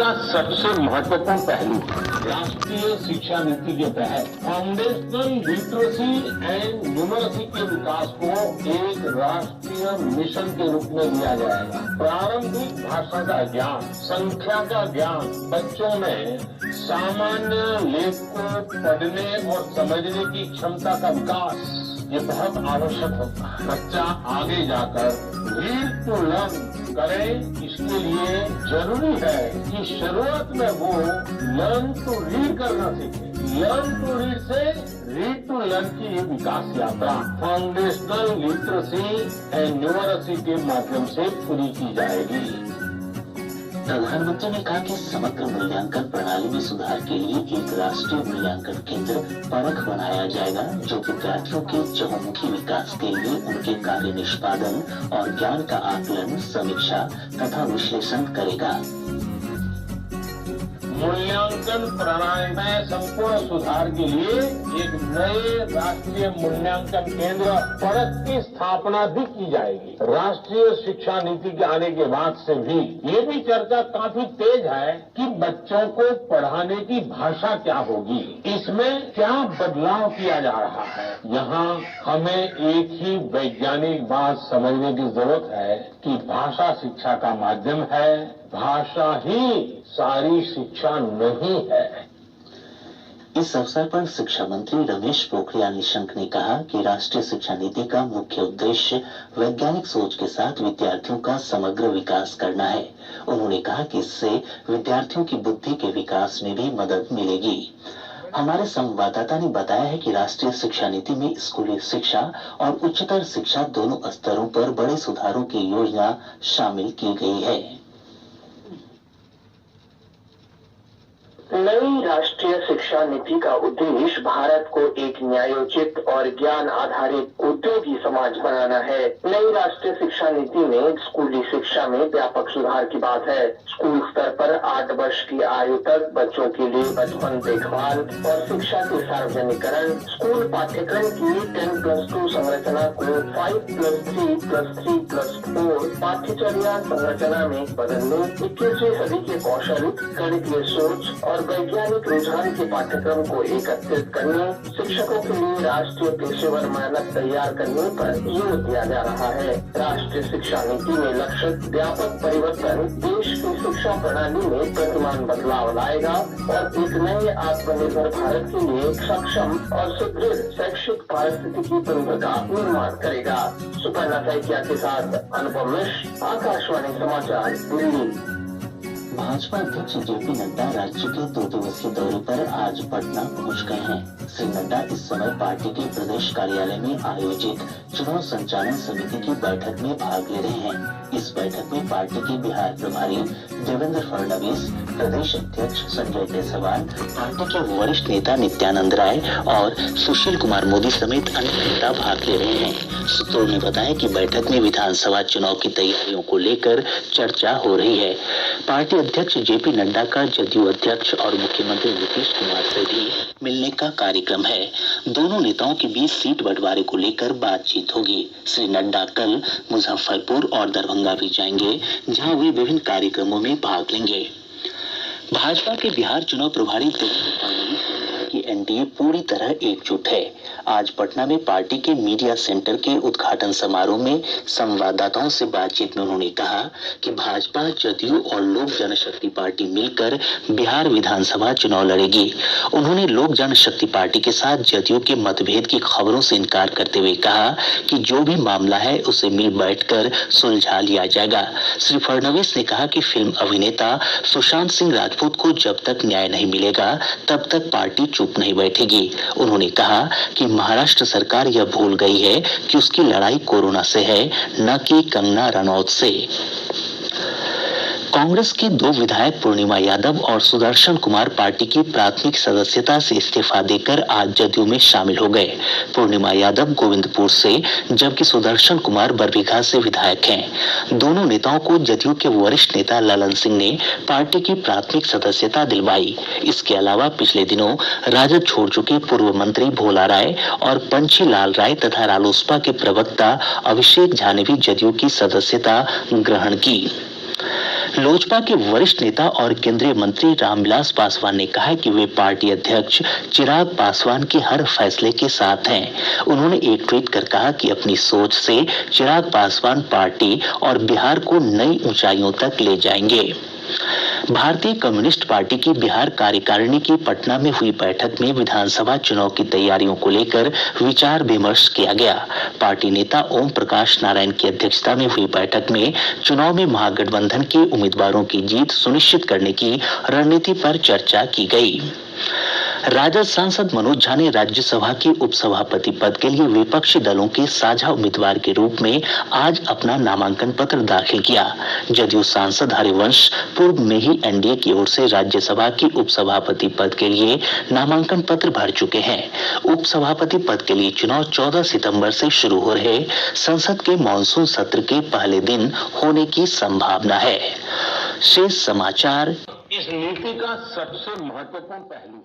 का सबसे महत्वपूर्ण पहलू राष्ट्रीय शिक्षा नीति के तहत फाउंडेशनल लिटरेसी एंड न्यूमरेसी के विकास को एक राष्ट्रीय मिशन के रूप में लिया जाएगा। प्रारंभिक भाषा का ज्ञान, संख्या का ज्ञान, बच्चों में सामान्य लेख को पढ़ने और समझने की क्षमता का विकास, ये बहुत आवश्यक होता है। बच्चा आगे जाकर रीड टू लर्न करे, इसके लिए जरूरी है कि शुरुआत में वो लर्न टू रीड करना सीखे। लर्न टू रीड से रीड टू लर्न की ये विकास यात्रा फाउंडेशनल लिटरेसी एंड न्यूमरेसी के माध्यम से पूरी की जाएगी। प्रधानमंत्री ने कहा कि समग्र मूल्यांकन प्रणाली में सुधार के लिए एक राष्ट्रीय मूल्यांकन केंद्र परख बनाया जाएगा, जो विद्यार्थियों के चहुमुखी विकास के लिए उनके कार्य निष्पादन और ज्ञान का आकलन, समीक्षा तथा विश्लेषण करेगा। मूल्यांकन प्रणाली में संपूर्ण सुधार के लिए एक नए राष्ट्रीय मूल्यांकन केंद्र परख की स्थापना भी की जाएगी। राष्ट्रीय शिक्षा नीति के आने के बाद से भी ये भी चर्चा काफी तेज है कि बच्चों को पढ़ाने की भाषा क्या होगी, इसमें क्या बदलाव किया जा रहा है। यहाँ हमें एक ही वैज्ञानिक बात समझने की जरूरत है कि भाषा शिक्षा का माध्यम है, भाषा ही सारी शिक्षा नहीं है। इस अवसर पर शिक्षा मंत्री रमेश पोखरियाल निशंक ने कहा कि राष्ट्रीय शिक्षा नीति का मुख्य उद्देश्य वैज्ञानिक सोच के साथ विद्यार्थियों का समग्र विकास करना है। उन्होंने कहा कि इससे विद्यार्थियों की बुद्धि के विकास में भी मदद मिलेगी। हमारे संवाददाता ने बताया है कि राष्ट्रीय शिक्षा नीति में स्कूली शिक्षा और उच्चतर शिक्षा दोनों स्तरों पर बड़े सुधारों की योजना शामिल की गई है। नई राष्ट्रीय शिक्षा नीति का उद्देश्य भारत को एक न्यायोचित और ज्ञान आधारित उद्योगी समाज बनाना है। नई राष्ट्रीय शिक्षा नीति में स्कूली शिक्षा में व्यापक सुधार की बात है। स्कूल स्तर पर 8 वर्ष की आयु तक बच्चों के लिए बचपन देखभाल और शिक्षा के सार्वजनिकरण, स्कूल पाठ्यक्रम की 10+2 संरचना को 5+3+3+4 पाठ्यचर्या संरचना में बदलने, 21वीं सदी के कौशल, गणितीय सोच और वैज्ञानिक रुझान के पाठ्यक्रम को एकत्रित करने, शिक्षकों के लिए राष्ट्रीय पेशेवर मानक तैयार करने पर जोर दिया जा रहा है। राष्ट्रीय शिक्षा नीति में लक्षित व्यापक परिवर्तन देश की शिक्षा प्रणाली में गतिमान बदलाव लाएगा और एक नए आत्मनिर्भर भारत के लिए सक्षम और सुदृढ़ शैक्षिक पारिस्थितिकी तंत्र का निर्माण करेगा। सुपर्णा सैकिया के साथ अनुपम मिश्र, आकाशवाणी समाचार, दिल्ली। भाजपा अध्यक्ष जेपी नड्डा राज्य के 2 दिवसीय दौरे पर आज पटना पहुंच गए हैं। श्री नड्डा इस समय पार्टी के प्रदेश कार्यालय में आयोजित चुनाव संचालन समिति की बैठक में भाग ले रहे हैं। इस बैठक में पार्टी के बिहार प्रभारी देवेंद्र फडणवीस, प्रदेश अध्यक्ष संजय जायसवाल, पार्टी के वरिष्ठ नेता नित्यानंद राय और सुशील कुमार मोदी समेत अन्य नेता भाग ले रहे हैं। सूत्रों ने बताया कि बैठक में विधानसभा चुनाव की तैयारियों को लेकर चर्चा हो रही है। पार्टी अध्यक्ष जेपी नड्डा का जदयू अध्यक्ष और मुख्यमंत्री नीतीश कुमार से भी मिलने का कार्यक्रम है। दोनों नेताओं के बीच सीट बंटवारे को लेकर बातचीत होगी। श्री नड्डा कल मुजफ्फरपुर और दरभंगा भी जाएंगे, जहां वे विभिन्न कार्यक्रमों में भाग लेंगे। भाजपा के बिहार चुनाव प्रभारी देवेंद्र फडणवीस ने कहा कि एनडीए पूरी तरह एकजुट है। आज पटना में पार्टी के मीडिया सेंटर के उद्घाटन समारोह में संवाददाताओं से बातचीत में उन्होंने कहा कि भाजपा, जदयू और लोक जनशक्ति पार्टी मिलकर बिहार विधानसभा चुनाव लड़ेगी। उन्होंने लोक जनशक्ति पार्टी के साथ जदयू के मतभेद की खबरों से इनकार करते हुए कहा कि जो भी मामला है उसे मिल बैठकर सुलझा लिया जाएगा। श्री फडणवीस ने कहा कि फिल्म अभिनेता सुशांत सिंह राजपूत को जब तक न्याय नहीं मिलेगा तब तक पार्टी चुप नहीं बैठेगी। उन्होंने कहा कि महाराष्ट्र सरकार यह भूल गई है कि उसकी लड़ाई कोरोना से है, न कि कंगना रनौत से। कांग्रेस के 2 विधायक पूर्णिमा यादव और सुदर्शन कुमार पार्टी की प्राथमिक सदस्यता से इस्तीफा देकर आज जदयू में शामिल हो गए। पूर्णिमा यादव गोविंदपुर से, जबकि सुदर्शन कुमार बरबीघा से विधायक हैं। दोनों नेताओं को जदयू के वरिष्ठ नेता ललन सिंह ने पार्टी की प्राथमिक सदस्यता दिलवाई। इसके अलावा पिछले दिनों राजद छोड़ चुके पूर्व मंत्री भोला राय और पंछी लाल राय तथा रालोसपा के प्रवक्ता अभिषेक झा ने भी जदयू की सदस्यता ग्रहण की। लोजपा के वरिष्ठ नेता और केंद्रीय मंत्री रामविलास पासवान ने कहा है कि वे पार्टी अध्यक्ष चिराग पासवान के हर फैसले के साथ हैं। उन्होंने एक ट्वीट कर कहा कि अपनी सोच से चिराग पासवान पार्टी और बिहार को नई ऊंचाइयों तक ले जाएंगे। भारतीय कम्युनिस्ट पार्टी की बिहार कार्यकारिणी की पटना में हुई बैठक में विधानसभा चुनाव की तैयारियों को लेकर विचार विमर्श किया गया। पार्टी नेता ओम प्रकाश नारायण की अध्यक्षता में हुई बैठक में चुनाव में महागठबंधन के उम्मीदवारों की जीत सुनिश्चित करने की रणनीति पर चर्चा की गई। राजद सांसद मनोज झा ने राज्यसभा के उपसभापति पद के लिए विपक्षी दलों के साझा उम्मीदवार के रूप में आज अपना नामांकन पत्र दाखिल किया। जदयू सांसद हरिवंश पूर्व में ही एनडीए की ओर से राज्यसभा के उपसभापति पद के लिए नामांकन पत्र भर चुके हैं। उपसभापति पद के लिए चुनाव 14 सितंबर से शुरू हो रहे संसद के मानसून सत्र के पहले दिन होने की संभावना है। शेष समाचार। इस नीति का सबसे महत्वपूर्ण पहलू